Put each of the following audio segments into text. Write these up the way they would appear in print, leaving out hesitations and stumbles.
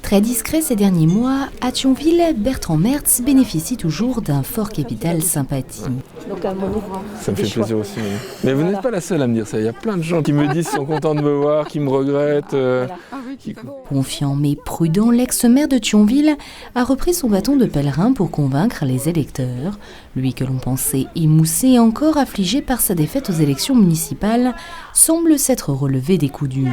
Très discret ces derniers mois, à Thionville, Bertrand Mertz bénéficie toujours d'un fort capital sympathie. Donc à mon ouvrant. Ça me fait plaisir aussi. Mais vous n'êtes pas la seule à me dire ça. Il y a plein de gens qui me disent qu'ils sont contents de me voir, qui me regrettent. Confiant mais prudent, l'ex-maire de Thionville a repris son bâton de pèlerin pour convaincre les électeurs. Lui que l'on pensait émoussé et encore affligé par sa défaite aux élections municipales, semble s'être relevé des coups durs.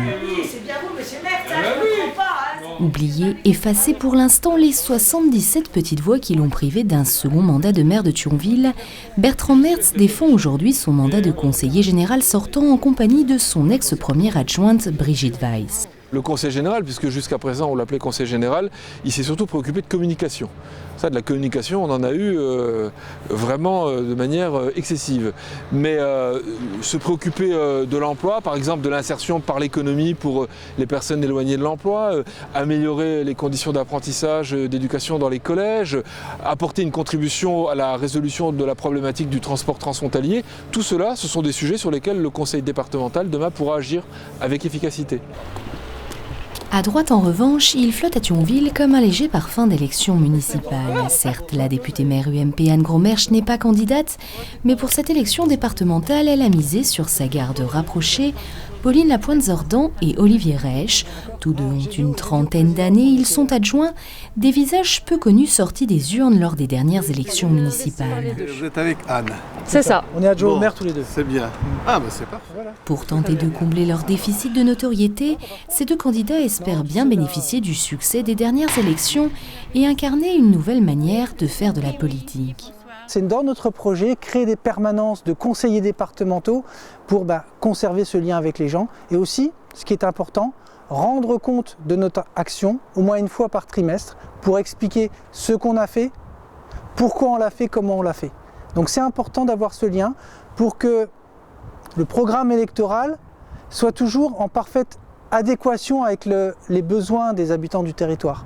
Oublié, effacé pour l'instant les 77 petites voix qui l'ont privé d'un second mandat de maire de Thionville, Bertrand Mertz défend aujourd'hui son mandat de conseiller général sortant en compagnie de son ex-première adjointe Brigitte Weiss. Le conseil général, puisque jusqu'à présent on l'appelait conseil général, il s'est surtout préoccupé de communication. Ça, de la communication, on en a eu vraiment de manière excessive. Mais se préoccuper de l'emploi, par exemple de l'insertion par l'économie pour les personnes éloignées de l'emploi, améliorer les conditions d'apprentissage, d'éducation dans les collèges, apporter une contribution à la résolution de la problématique du transport transfrontalier, tout cela, ce sont des sujets sur lesquels le conseil départemental demain pourra agir avec efficacité. À droite, en revanche, il flotte à Thionville comme un léger parfum d'élection municipale. Certes, la députée maire UMP Anne Gromersch n'est pas candidate, mais pour cette élection départementale, elle a misé sur sa garde rapprochée, Pauline Lapointe-Zordan et Olivier Reich. Tous deux ont une trentaine d'années, ils sont adjoints, des visages peu connus sortis des urnes lors des dernières élections municipales. Vous êtes avec Anne. C'est ça. On est adjoint au maire tous les deux. C'est bien. Ah bah c'est parfait. Voilà. Pour tenter de combler leur déficit de notoriété, ces deux candidats espèrent bien bénéficier du succès des dernières élections et incarner une nouvelle manière de faire de la politique. C'est dans notre projet, créer des permanences de conseillers départementaux pour conserver ce lien avec les gens et aussi, ce qui est important, rendre compte de notre action au moins une fois par trimestre pour expliquer ce qu'on a fait, pourquoi on l'a fait, comment on l'a fait. Donc c'est important d'avoir ce lien pour que le programme électoral soit toujours en parfaite adéquation avec les besoins des habitants du territoire.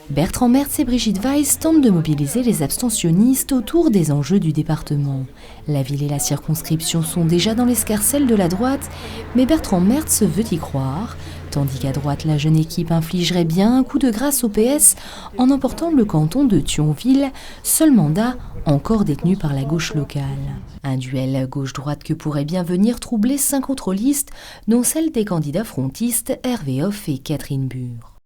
Bertrand Mertz et Brigitte Weiss tentent de mobiliser les abstentionnistes autour des enjeux du département. La ville et la circonscription sont déjà dans l'escarcelle de la droite, mais Bertrand Mertz veut y croire, tandis qu'à droite, la jeune équipe infligerait bien un coup de grâce au PS en emportant le canton de Thionville, seul mandat encore détenu par la gauche locale. Un duel gauche-droite que pourrait bien venir troubler 5 autres listes, dont celle des candidats frontistes Hervé Hoff et Catherine Bure.